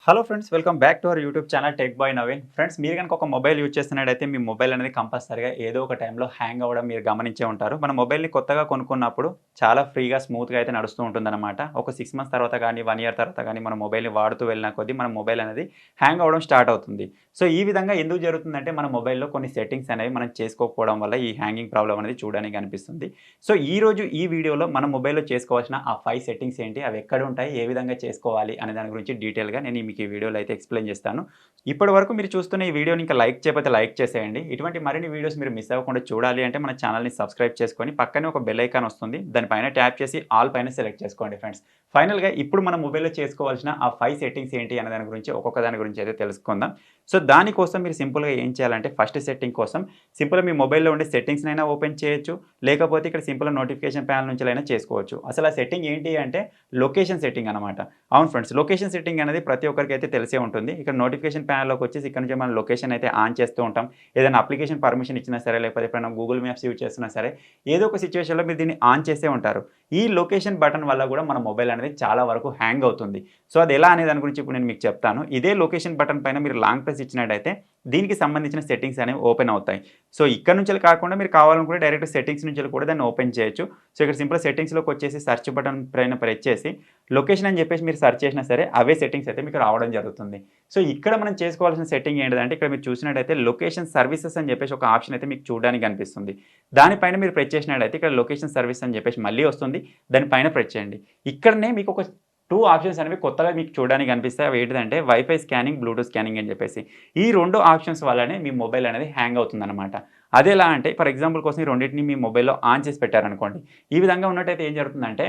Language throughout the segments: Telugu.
Hello friends, welcome back to our YouTube channel tech bye Naveen. Friends, మీరు కనుక ఒక మొబైల్ యూజ్ చేస్తున్నట్టయితే మీ మొబైల్ అనేది కంపల్సరీగా ఏదో ఒక టైంలో హ్యాంగ్ అవ్వడం మీరు గమనించే ఉంటారు. మన మొబైల్‌ని కొత్తగా కొనుక్కున్నప్పుడు చాలా ఫ్రీగా, స్మూత్‌గా అయితే నడుస్తూ ఉంటుందన్నమాట. ఒక 6 మంత్స్ తర్వాత గానీ, 1 ఇయర్ తర్వాత గానీ మన మొబైల్‌ని వాడుతూ వెళ్ళిన కొద్దీ మన మొబైల్ అనేది హ్యాంగ్ అవ్వడం స్టార్ట్ అవుతుంది. సో, ఈ విధంగా ఎందుకు జరుగుతుందంటే మన మొబైల్‌లో కొన్ని సెట్టింగ్స్ అనేవి మనం చేసుకోకపోవడం వల్ల ఈ హ్యాంగింగ్ ప్రాబ్లమ్ అనేది చూడడానికి కనిపిస్తుంది. సో, ఈరోజు ఈ వీడియోలో మన మొబైల్‌లో చేసుకోవాల్సిన ఆ 5 సెట్టింగ్స్ ఏంటి? అవి ఎక్కడుంటాయి? ఏ విధంగా చేసుకోవాలి? అనే దాని గురించి డీటెయిల్‌గా నేను మీకు ఈ వీడియోలో అయితే ఎక్స్‌ప్లెయిన్ చేస్తాను. ఇప్పటివరకు మీరు చూస్తున్న ఈ వీడియోని ఇంకా లైక్ చేయకపోతే లైక్ చేసేయండి. ఇటువంటి మరిన్ని వీడియోస్ మీరు మిస్ అవ్వకుండా చూడాలి అంటే మన ఛానెల్‌ని సబ్స్క్రైబ్ చేసుకొని పక్కనే ఒక బెల్ ఐకాన్ వస్తుంది. దానిపైన ట్యాప్ చేసి ఆల్ పైన సెలెక్ట్ చేసుకోండి ఫ్రెండ్స్. ఫైనల్‌గా ఇప్పుడు మన మొబైల్‌లో చేసుకోవాల్సిన ఆ 5 సెట్టింగ్స్ ఏంటి అనే దాని గురించి ఒక్కొక్క దాని గురించి అయితే తెలుసుకుందాం. సో, దానికోసం మీరు సింపుల్‌గా ఏం చేయాలంటే ఫస్ట్ సెట్టింగ్ కోసం సింపుల్‌గా మీ మొబైల్‌లో ఉండే సెట్టింగ్స్‌నైనా ఓపెన్ చేయొచ్చు. లేకపోతే ఇక్కడ సింపుల్‌గా నోటిఫికేషన్ ప్యానెల్ నుంచెలైనా చేసుకోవచ్చు. అసలు ఆ సెట్టింగ్ ఏంటి అంటే లొకేషన్ సెట్టింగ్ అనమాట. అవును ఫ్రెండ్స్, లొకేషన్ సెట్టింగ్ అనేది ప్రతి ఒక్కరికైతే తెలిసే ఉంటుంది. ఇక్కడ నోటిఫికేషన్ ప్యానెల్‌లోకి వచ్చేసి ఇక్కడ నుంచి మనం లొకేషన్ అయితే ఆన్ చేస్తూ ఉంటాం. ఏదైనా అప్లికేషన్ పర్మిషన్ ఇచ్చినా సరే, లేకపోతే ఎప్పుడైనా గూగుల్ మ్యాప్స్ యూజ్ చేస్తున్నా సరే, ఏదో ఒక సిట్యుయేషన్‌లో మీరు దీన్ని ఆన్ చేసే ఉంటారు. ఈ లొకేషన్ బటన్ వల్ల కూడా మన మొబైల్ అనేది చాలా వరకు హ్యాంగ్ అవుతుంది. సో, అది ఎలా అనే దాని గురించి ఇప్పుడు నేను మీకు చెప్తాను. ఇదే లొకేషన్ బటన్ పైన మీరు లాంగ్ ప్రెస్ ఇచ్చినట్టయితే దీనికి సంబంధించిన సెట్టింగ్స్ అనేవి ఓపెన్ అవుతాయి. సో, ఇక్కడ నుంచెల్లి కాకుండా మీరు కావాలనుకుంటే డైరెక్ట్ సెట్టింగ్స్ నుంచెల్లి కూడా దాన్ని ఓపెన్ చేయొచ్చు. సో, ఇక్కడ సింపుల్‌గా సెట్టింగ్స్‌లోకి వచ్చేసి సెర్చ్ బటన్ పైన ప్రెస్ చేసి లొకేషన్ అని చెప్పేసి మీరు సెర్చ్ చేసినా సరే అవే సెట్టింగ్స్ అయితే మీకు రావడం జరుగుతుంది. సో, ఇక్కడ మనం చేసుకోవాల్సిన సెట్టింగ్ ఏంటిదంటే ఇక్కడ మీరు చూసినట్టయితే లొకేషన్ సర్వీసెస్ అని చెప్పేసి ఒక ఆప్షన్ అయితే మీకు చూడడానికి కనిపిస్తుంది. దానిపైన మీరు ప్రెస్ చేసినట్టయితే ఇక్కడ లొకేషన్ సర్వీస్ అని చెప్పేసి మళ్ళీ వస్తుంది. దాని పైన ప్రెస్ చేయండి. ఇక్కడనే మీకు ఒక 2 ఆప్షన్స్ అనేవి కొత్తగా మీకు చూడడానికి కనిపిస్తాయి. అవి ఏంటిదంటే వైఫై స్కానింగ్, బ్లూటూత్ స్కానింగ్ అని చెప్పేసి. ఈ 2 ఆప్షన్స్ వల్లనే మీ మొబైల్ అనేది హ్యాంగ్ అవుతుందన్నమాట. అదెలా అంటే ఫర్ ఎగ్జాంపుల్ కోసం ఈ రెండిటిని మీ మొబైల్‌లో ఆన్ చేసి పెట్టారనుకోండి. ఈ విధంగా ఉన్నట్టయితే ఏం జరుగుతుందంటే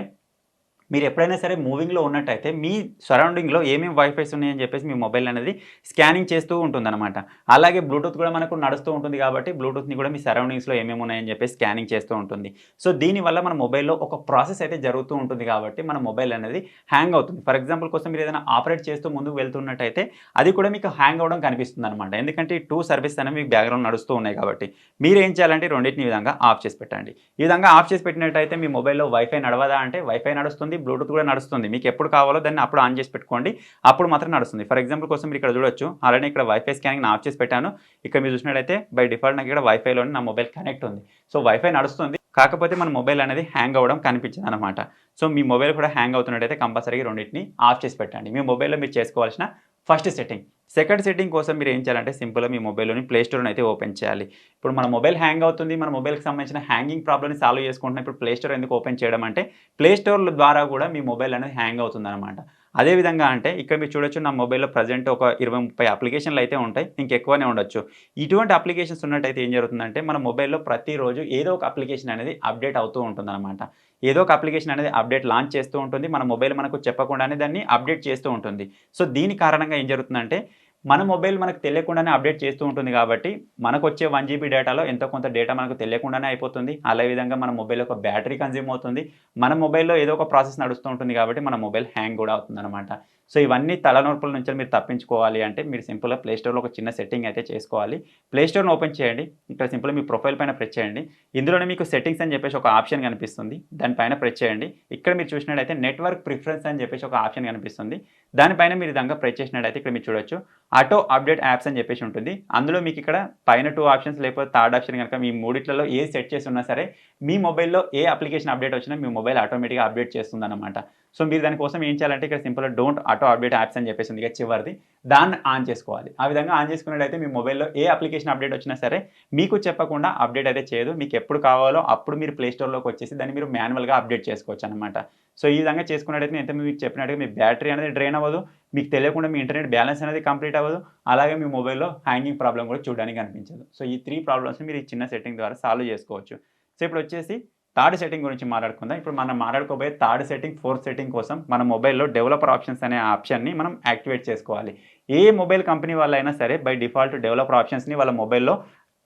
మీరు ఎప్పుడైనా సరే మూవింగ్‌లో ఉన్నట్టయితే మీ సరౌండింగ్‌లో ఏమేమి వైఫైస్ ఉన్నాయని చెప్పేసి మీ మొబైల్ అనేది స్కానింగ్ చేస్తూ ఉంటుందన్నమాట. అలాగే బ్లూటూత్ కూడా మనకు నడుస్తూ ఉంటుంది కాబట్టి బ్లూటూత్‌ని కూడా మీ సరౌండింగ్స్‌లో ఏమేమి ఉన్నాయని చెప్పేసి స్కానింగ్ చేస్తూ ఉంటుంది. సో, దీనివల్ల మన మొబైల్‌లో ఒక ప్రాసెస్ అయితే జరుగుతూ ఉంటుంది కాబట్టి మన మొబైల్ అనేది హ్యాంగ్ అవుతుంది. ఫర్ ఎగ్జాంపుల్ కోసం మీరు ఏదైనా ఆపరేట్ చేస్తూ ముందుకు వెళ్తున్నట్టయితే అది కూడా మీకు హ్యాంగ్ అవ్వడం కనిపిస్తుందన్నమాట. ఎందుకంటే ఈ 2 సర్వీస్ అనేవి మీకు బ్యాక్‌గ్రౌండ్ నడుస్తూ ఉన్నాయి కాబట్టి. మీరేం చేయాలంటే రెండిటిని ఈ విధంగా ఆఫ్ చేసి పెట్టండి. ఈ విధంగా ఆఫ్ చేసి పెట్టినట్టయితే మీ మొబైల్‌లో వైఫై నడవదా అంటే వైఫై నడుస్తుంది, బ్లూటూత్ కూడా నడుస్తుంది. మీకు ఎప్పుడు కావాలో దాన్ని అప్పుడు ఆన్ చేసి పెట్టుకోండి. అప్పుడు మాత్రం నడుస్తుంది. ఫర్ ఎగ్జాంపుల్ కోసం మీరు ఇక్కడ చూడొచ్చు. ఆల్రెడీ ఇక్కడ వైఫై స్కానింగ్‌ని ఆఫ్ చేసి పెట్టాను. ఇక్కడ మీరు చూసినట్టయితే బై డిఫాల్ట్ నాకు ఇక్కడ వైఫైలోనే నా మొబైల్ కనెక్ట్ ఉంది. సో, వైఫై నడుస్తుంది. కాకపోతే మన మొబైల్ అనేది హ్యాంగ్ అవ్వడం కనిపించదనమాట. సో, మీ మొబైల్ కూడా హ్యాంగ్ అవుతున్నట్టయితే కంపల్సరీగా రెండిటిని ఆఫ్ చేసి పెట్టండి. మీ మొబైల్‌లో మీరు చేసుకోవాల్సిన ఫస్ట్ సెట్టింగ్. సెకండ్ సెట్టింగ్ కోసం మీరు ఏం చేయాలంటే సింపుల్‌గా మీ మొబైల్‌లోని ప్లే స్టోర్‌ని అయితే ఓపెన్ చేయాలి. ఇప్పుడు మన మొబైల్ హ్యాంగ్ అవుతుంది. మన మొబైల్‌కి సంబంధించిన హ్యాంగింగ్ ప్రాబ్లమ్‌ని సాల్వ్ చేసుకుంటున్నాం. ఇప్పుడు ప్లే స్టోర్ ఎందుకు ఓపెన్ చేయడం అంటే ప్లే స్టోర్‌ల ద్వారా కూడా మీ మొబైల్ అనేది హ్యాంగ్ అవుతుందనమాట. అదే విధంగా అంటే ఇక్కడ మీరు చూడొచ్చు నా మొబైల్‌లో ప్రెజెంట్ ఒక 20, 30 అప్లికేషన్‌లు అయితే ఉంటాయి. ఇంకెక్కువనే ఉండొచ్చు. ఇటువంటి అప్లికేషన్స్ ఉన్నట్టయితే ఏం జరుగుతుందంటే మన మొబైల్‌లో ప్రతిరోజు ఏదో ఒక అప్లికేషన్ అనేది అప్డేట్ అవుతూ ఉంటుందనమాట. ఏదో ఒక అప్లికేషన్ అనేది అప్డేట్ లాంచ్ చేస్తూ ఉంటుంది. మన మొబైల్ మనకు చెప్పకుండానే దాన్ని అప్డేట్ చేస్తూ ఉంటుంది. సో, దీని కారణంగా ఏం జరుగుతుందంటే మన మొబైల్ మనకు తెలియకుండానే అప్డేట్ చేస్తూ ఉంటుంది కాబట్టి, మనకొచ్చే 1 జీబీ డేటాలో ఎంతో కొంత డేటా మనకు తెలియకుండానే అయిపోతుంది. అదే విధంగా మన మొబైల్ యొక్క బ్యాటరీ కన్జ్యూమ్ అవుతుంది. మన మొబైల్‌లో ఏదో ఒక ప్రాసెస్ నడుస్తూ ఉంటుంది కాబట్టి మన మొబైల్ హ్యాంగ్ గూడా అవుతుందనమాట. సో, ఇవన్నీ తలనొప్పుల నుంచి మీరు తప్పించుకోవాలి అంటే మీరు సింపుల్‌గా ప్లే స్టోర్‌లో ఒక చిన్న సెట్టింగ్ అయితే చేసుకోవాలి. ప్లే స్టోర్‌ని ఓపెన్ చేయండి. ఇక్కడ సింపుల్‌గా మీ ప్రొఫైల్ పైన ప్రెస్ చేయండి. ఇందులోనే మీకు సెట్టింగ్స్ అని చెప్పేసి ఒక ఆప్షన్ కనిపిస్తుంది. దాని పైన ప్రెస్ చేయండి. ఇక్కడ మీరు చూసినట్టయితే నెట్వర్క్ ప్రిఫరెన్స్ అని చెప్పేసి ఒక ఆప్షన్ కనిపిస్తుంది. దానిపైన మీరు ఈ విధంగా ప్రెస్ చేసినట్టయితే ఇక్కడ మీరు చూడొచ్చు. ఆటో అప్డేట్ యాప్స్ అని చెప్పేసి ఉంటుంది. అందులో మీకు ఇక్కడ పైన 2 ఆప్షన్స్ లేకపోతే థర్డ్ ఆప్షన్ గనుక మీ మూడిట్లలో ఏది సెట్ చేసి ఉన్నా సరే, మీ మొబైల్‌లో ఏ అప్లికేషన్ అప్డేట్ వచ్చినా మీ మొబైల్ ఆటోమేటిక్‌గా అప్డేట్ చేస్తుందన్నమాట. సో, మీరు దాని కోసం ఏం చేయాలంటే ఇక్కడ సింపుల్‌గా డోంట్ ఆటో అప్డేట్ యాప్స్ అని చెప్పేసి ఉంది కదా చివరిది. దాన్ని ఆన్ చేసుకోవాలి. ఆ విధంగా ఆన్ చేసుకున్నట్టయితే మీ మొబైల్‌లో ఏ అప్లికేషన్ అప్డేట్ వచ్చినా సరే, మీకు చెప్పకుండా అప్డేట్ అయితే చేయదు. మీకు ఎప్పుడు కావాలో అప్పుడు మీరు ప్లే స్టోర్‌లోకి వచ్చేసి దాన్ని మీరు మాన్యువల్‌గా అప్డేట్ చేసుకోవచ్చన్నమాట. సో, ఈ విధంగా చేసుకున్నట్టయితే నేను ఇంతకు మీకు చెప్పినట్టుగా మీ బ్యాటరీ అనేది డ్రైన్ అవ్వదు. మీకు తెలియకుండా మీ ఇంటర్నెట్ బ్యాలెన్స్ అనేది కంప్లీట్ అవ్వదు. అలాగే మీ మొబైల్‌లో హ్యాంగింగ్ ప్రాబ్లమ్ కూడా చూడడానికి కనిపించదు. సో, ఈ 3 ప్రాబ్లమ్స్‌ని మీరు ఈ చిన్న సెట్టింగ్ ద్వారా సాల్వ్ చేసుకోవచ్చు. సో, ఇప్పుడొచ్చేసి థర్డ్ సెట్టింగ్ గురించి మాట్లాడుకుందాం. ఇప్పుడు మనం మాట్లాడుకోబోయే థర్డ్ సెట్టింగ్, ఫోర్త్ సెట్టింగ్ కోసం మన మొబైల్‌లో డెవలపర్ ఆప్షన్స్ అనే ఆప్షన్‌ని మనం యాక్టివేట్ చేసుకోవాలి. ఏ మొబైల్ కంపెనీ వాళ్ళైనా సరే బై డిఫాల్ట్ డెవలపర్ ఆప్షన్స్‌ని వాళ్ళ మొబైల్‌లో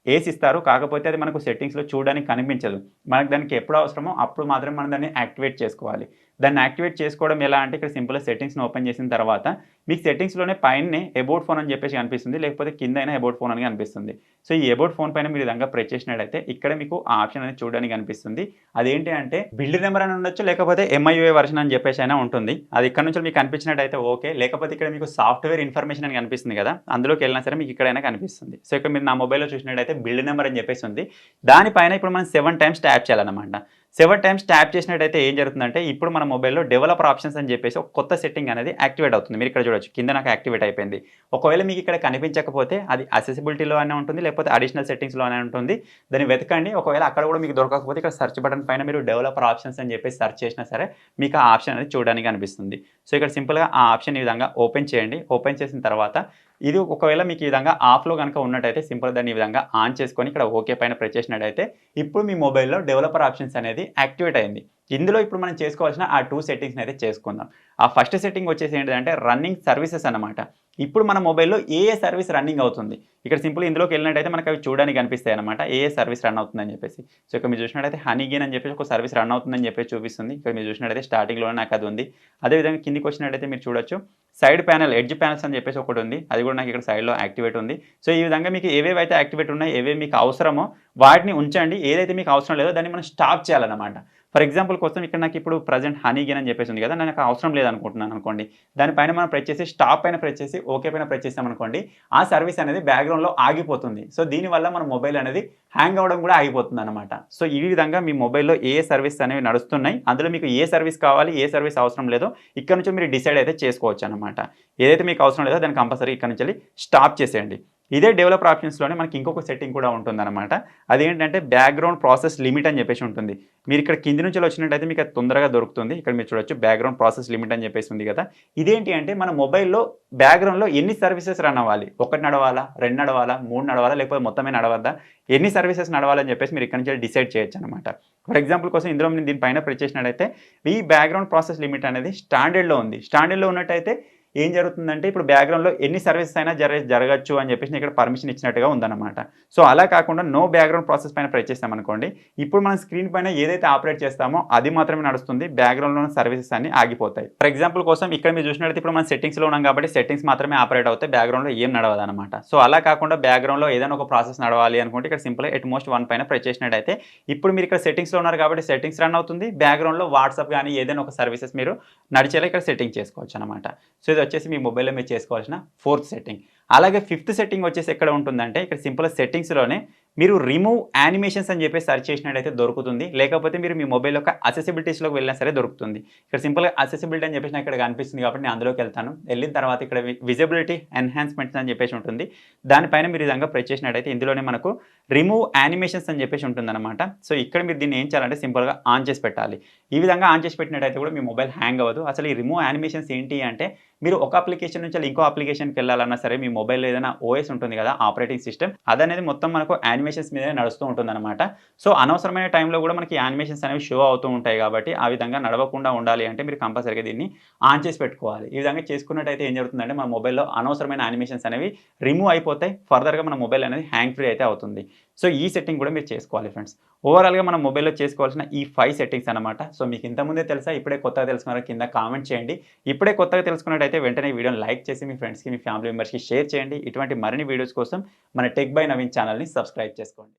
ఏసిస్తారు. కాకపోతే అది మనకు సెట్టింగ్స్‌లో చూడడానికి కనిపించదు. మనకు దానికి ఎప్పుడు అవసరమో అప్పుడు మాత్రమే మనం దాన్ని యాక్టివేట్ చేసుకోవాలి. దాన్ని యాక్టివేట్ చేసుకోవడం ఎలా అంటే ఇక్కడ సింపుల్‌గా సెట్టింగ్స్‌ని ఓపెన్ చేసిన తర్వాత మీకు సెట్టింగ్స్‌లోనే పైనే అబౌట్ ఫోన్ అని చెప్పేసి కనిపిస్తుంది. లేకపోతే కిందైనా అబౌట్ ఫోన్ అని కనిపిస్తుంది. సో, ఈ అబౌట్ ఫోన్ పైన మీరు ఈ విధంగా ప్రెస్ చేసినట్టయితే ఇక్కడ మీకు ఆ ఆప్షన్ అనేది చూడడానికి కనిపిస్తుంది. అదేంటి అంటే బిల్డ్ నంబర్ అని ఉండొచ్చు. లేకపోతే ఎంఐయూఐ వెర్షన్ అని చెప్పేసి అయినా ఉంటుంది. అది ఇక్కడ నుంచి మీకు కనిపించినట్టయితే ఓకే. లేకపోతే ఇక్కడ మీకు సాఫ్ట్‌వేర్ ఇన్ఫర్మేషన్ అని కనిపిస్తుంది కదా! అందులోకెళ్ళినా సరే మీకు ఇక్కడైనా కనిపిస్తుంది. సో, ఇక్కడ మీరు నా మొబైల్‌లో చూసినట్టయితే బిల్డ్ నంబర్ అని చెప్పేసి ఉంది. దానిపైన ఇప్పుడు మనం 7 టైమ్స్ ట్యాప్ చేయాలన్నమాట. 7 టైమ్స్ ట్యాప్ చేసినట్టయితే ఏం జరుగుతుందంటే ఇప్పుడు మన మొబైల్‌లో డెవలపర్ ఆప్షన్స్ అని చెప్పేసి ఒక కొత్త సెట్టింగ్ అనేది యాక్టివేట్ అవుతుంది. మీరు ఇక్కడ చూడొచ్చు. కింద నాకు యాక్టివేట్ అయిపోయింది. ఒకవేళ మీకు ఇక్కడ కనిపించకపోతే అది యాక్సెసిబిలిటీలో అయినా ఉంటుంది. లేకపోతే అడిషనల్ సెట్టింగ్స్‌లో అయినా ఉంటుంది. దాన్ని వెతకండి. ఒకవేళ అక్కడ కూడా మీకు దొరకకపోతే ఇక్కడ సెర్చ్ బటన్ పైన మీరు డెవలపర్ ఆప్షన్స్ అని చెప్పేసి సెర్చ్ చేసినా సరే మీకు ఆ ఆప్షన్ అనేది చూడడానికి కనిపిస్తుంది. సో, ఇక్కడ సింపుల్‌గా ఆ ఆప్షన్ ఈ విధంగా ఓపెన్ చేయండి. ఓపెన్ చేసిన తర్వాత ఇది ఒకవేళ మీకు ఈ విధంగా ఆఫ్‌లో గనుక ఉన్నట్టయితే సింపుల్‌గా దాన్ని ఈ విధంగా ఆన్ చేసుకొని ఇక్కడ ఓకే పైన ప్రెస్ చేసినట్టయితే ఇప్పుడు మీ మొబైల్‌లో డెవలపర్ ఆప్షన్స్ అనేది యాక్టివేట్ అయింది. ఇందులో ఇప్పుడు మనం చేసుకోవాల్సిన ఆ 2 సెట్టింగ్స్‌ని అయితే చేసుకుందాం. ఆ ఫస్ట్ సెట్టింగ్ వచ్చేసి ఏంటిదంటే రన్నింగ్ సర్వీసెస్ అన్నమాట. ఇప్పుడు మన మొబైల్‌లో ఏ సర్వీస్ రన్నింగ్ అవుతుంది. ఇక్కడ సింపుల్‌గా ఇందులోకెళ్ళినట్టయితే మనకు అవి చూడడానికి కనిపిస్తాయి అన్నమాట. సర్వీస్ రన్ అవుతుందని చెప్పేసి. సో, ఇక్కడ మీరు చూసినట్టయితే హనీగేన్ అని చెప్పేసి ఒక సర్వీస్ రన్ అవుతుందని చెప్పేసి చూపిస్తుంది. ఇక్కడ మీరు చూసినట్టయితే స్టార్టింగ్‌లోనే నాకు అది ఉంది. అదేవిధంగా కిందికి వచ్చినట్టయితే మీరు చూడొచ్చు. సైడ్ ప్యానెల్, ఎడ్జ్ ప్యానెల్స్ అని చెప్పేసి ఒకటి ఉంది. అది కూడా నాకు ఇక్కడ సైడ్‌లో యాక్టివేట్ ఉంది. సో, ఈ విధంగా మీకు ఏవేవైతే యాక్టివేట్ ఉన్నాయో, ఏవేవి మీకు అవసరమో వాటిని ఉంచండి. ఏదైతే మీకు అవసరం లేదో దాన్ని మనం స్టాప్ చేయాలన్నమాట. ఫర్ ఎగ్జాంపుల్ కోసం ఇక్కడ నాకు ఇప్పుడు ప్రెజెంట్ హనీగేన్ అని చెప్పేసి ఉంది కదా! నాకు అవసరం లేదనుకుంటున్నాను అనుకోండి. దానిపైన మనం ప్రెస్ చేసి స్టాప్ పైన ప్రెస్ చేసి ఓకే పైన ప్రెస్ చేసామనుకోండి. ఆ సర్వీస్ అనేది బ్యాక్‌గ్రౌండ్‌లో ఆగిపోతుంది. సో, దీనివల్ల మన మొబైల్ అనేది హ్యాంగ్ అవ్వడం కూడా ఆగిపోతుందన్నమాట. సో, ఈ విధంగా మీ మొబైల్‌లో సర్వీస్ అనేవి నడుస్తున్నాయి. అందులో మీకు ఏ సర్వీస్ కావాలి, ఏ సర్వీస్ అవసరం లేదో ఇక్కడ నుంచి మీరు డిసైడ్ అయితే చేసుకోవచ్చన్నమాట. ఏదైతే మీకు అవసరం లేదో దాన్ని కంపల్సరీ ఇక్కడ నుంచెల్లి స్టాప్ చేసేయండి. ఇదే డెవలపర్ ఆప్షన్స్‌లోనే మనకి ఇంకొక సెట్టింగ్ కూడా ఉంటుందన్నమాట. అదేంటంటే బ్యాక్‌గ్రౌండ్ ప్రాసెస్ లిమిట్ అని చెప్పేసి ఉంటుంది. మీరు ఇక్కడ కింది నుంచెల్లి వచ్చినట్టయితే మీకు అది తొందరగా దొరుకుతుంది. ఇక్కడ మీరు చూడొచ్చు బ్యాక్‌గ్రౌండ్ ప్రాసెస్ లిమిట్ అని చెప్పేసి ఉంది కదా! ఇదేంటి అంటే మన మొబైల్‌లో బ్యాక్‌గ్రౌండ్‌లో ఎన్ని సర్వీసెస్ రన్ అవ్వాలి? 1 నడవాలా? 2 నడవాలా? 3 నడవాలా? లేకపోతే మొత్తమే నడవద్దా? ఎన్ని సర్వీసెస్ నడవాలని చెప్పేసి మీరు ఇక్కడ నుంచి డిసైడ్ చేయొచ్చన్నమాట. ఫర్ ఎగ్జాంపుల్ కోసం ఇందులో నేను దీనిపైన ప్రెస్ చేసినట్టయితే ఈ బ్యాక్‌గ్రౌండ్ ప్రాసెస్ లిమిట్ అనేది స్టాండర్డ్‌లో ఉంది. స్టాండర్డ్‌లో ఉన్నట్టయితే ఏం జరుగుతుందంటే ఇప్పుడు బ్యాక్‌గ్రౌండ్‌లో ఎన్ని సర్వీసెస్ అయినా జరగొచ్చు అని చెప్పేసి ఇక్కడ పర్మిషన్ ఇచ్చినట్టుగా ఉందన్నమాట. సో, అలా కాకుండా నో బ్యాక్‌గ్రౌండ్ ప్రాసెస్ పైన ప్రెస్ చేసామనుకోండి. ఇప్పుడు మనం స్క్రీన్ పైన ఏదైతే ఆపరేట్ చేస్తామో అది మాత్రమే నడుస్తుంది. బ్యాక్‌గ్రౌండ్‌లో ఉన్న సర్వీసెస్ అన్నీ ఆగిపోతాయి. ఫర్ ఎగ్జాంపుల్ కోసం ఇక్కడ మీరు చూసినట్టయితే ఇప్పుడు మనం సెట్టింగ్స్‌లో ఉన్నాం కాబట్టి సెట్టింగ్స్ మాత్రమే ఆపరేట్ అవుతాయి. బ్యాక్‌గ్రౌండ్‌లో ఏం నడవదన్నమాట. సో, అలా కాకుండా బ్యాక్‌గ్రౌండ్‌లో ఏదైనా ఒక ప్రాసెస్ నడవాలి అనుకుంటే ఇక్కడ సింపుల్‌గా ఎట్ మోస్ట్ 1 పైన ప్రెస్ చేసినట్టయితే ఇప్పుడు మీరు ఇక్కడ సెట్టింగ్స్‌లో ఉన్నారు కాబట్టి సెట్టింగ్స్ రన్ అవుతుంది. బ్యాక్‌గ్రౌండ్‌లో వాట్సాప్ గాని ఏదైనా ఒక సర్వీసెస్ మీరు నడిచేలా ఇక్కడ సెట్టింగ్ చేసుకోవచ్చన్నమాట. సో, ఇది వచ్చేసి మీ మొబైల్‌లో మీరు చేసుకోవాల్సిన 4థ్ సెట్టింగ్. అలాగే 5థ్ సెట్టింగ్ వచ్చేసి ఎక్కడ ఉంటుందంటే ఇక్కడ సింపుల్‌గా సెట్టింగ్స్‌లోనే మీరు రిమూవ్ యానిమేషన్స్ అని చెప్పేసి సెర్చ్ చేసినట్టయితే దొరుకుతుంది. లేకపోతే మీరు మీ మొబైల్ యొక్క యాక్సెసిబిలిటీస్‌లోకి వెళ్ళినా సరే దొరుకుతుంది. ఇక్కడ సింపుల్‌గా యాక్సెసిబిలిటీ అని చెప్పేసి నాకు ఇక్కడ కనిపిస్తుంది కాబట్టి నేను అందులోకి వెళ్తాను. వెళ్ళిన తర్వాత ఇక్కడ విజిబిలిటీ ఎన్హాన్స్‌మెంట్స్ అని చెప్పేసి ఉంటుంది. దానిపైన మీరు ఈ విధంగా ప్రెస్ చేసినట్టయితే ఇందులోనే మనకు రిమూవ్ యానిమేషన్స్ అని చెప్పేసి ఉంటుందన్నమాట. సో, ఇక్కడ మీరు దీన్ని ఏం చేయాలంటే సింపుల్‌గా ఆన్ చేసి పెట్టాలి. ఈ విధంగా ఆన్ చేసి పెట్టినట్టయితే కూడా మీ మొబైల్ హ్యాంగ్ అవ్వదు. అసలు ఈ రిమూవ్ యానిమేషన్స్ ఏంటి అంటే మీరు ఒక అప్లికేషన్ నుంచి ఇంకో అప్లికేషన్‌కి వెళ్ళాలన్నా సరే మీ మొబైల్‌లో ఏదైనా ఓఎస్ ఉంటుంది కదా! ఆపరేటింగ్ సిస్టమ్ అదనేది మొత్తం మనకు యానిమేషన్స్ మీదనే నడుస్తూ ఉంటుందన్నమాట. సో, అనవసరమైన టైంలో కూడా మనకి యానిమేషన్స్ అనేవి షో అవుతూ ఉంటాయి కాబట్టి ఆ విధంగా నడవకుండా ఉండాలి అంటే మీరు కంపల్సరీగా దీన్ని ఆన్ చేసి పెట్టుకోవాలి. ఈ విధంగా చేసుకున్నట్టయితే ఏం జరుగుతుందంటే మన మొబైల్‌లో అనవసరమైన యానిమేషన్స్ అనేవి రిమూవ్ అయిపోతాయి. ఫర్దర్‌గా మన మొబైల్ అనేది హ్యాంగ్ ఫ్రీ అయితే అవుతుంది. సో, ఈ సెట్టింగ్ కూడా మీరు చేసుకోవాలి ఫ్రెండ్స్. ఓవరాల్‌గా మన మొబైల్‌లో చేసుకోవాల్సిన ఈ 5 సెట్టింగ్స్ అన్నమాట. సో, మీకు ఇంతకుముందే తెలుసా? ఇప్పుడే కొత్తగా తెలుసుకున్నారా? కింద కామెంట్ చేయండి. ఇప్పుడే కొత్తగా తెలుసుకున్నట్టయితే వెంటనే ఈ వీడియోని లైక్ చేసి మీ ఫ్రెండ్స్‌కి, మీ ఫ్యామిలీ మెంబర్స్‌కి షేర్ చేయండి. ఇటువంటి మరిన్ని వీడియోస్ కోసం మన టెక్ బై నవీన్ ఛానల్‌ని సబ్స్క్రైబ్ చేసుకోండి.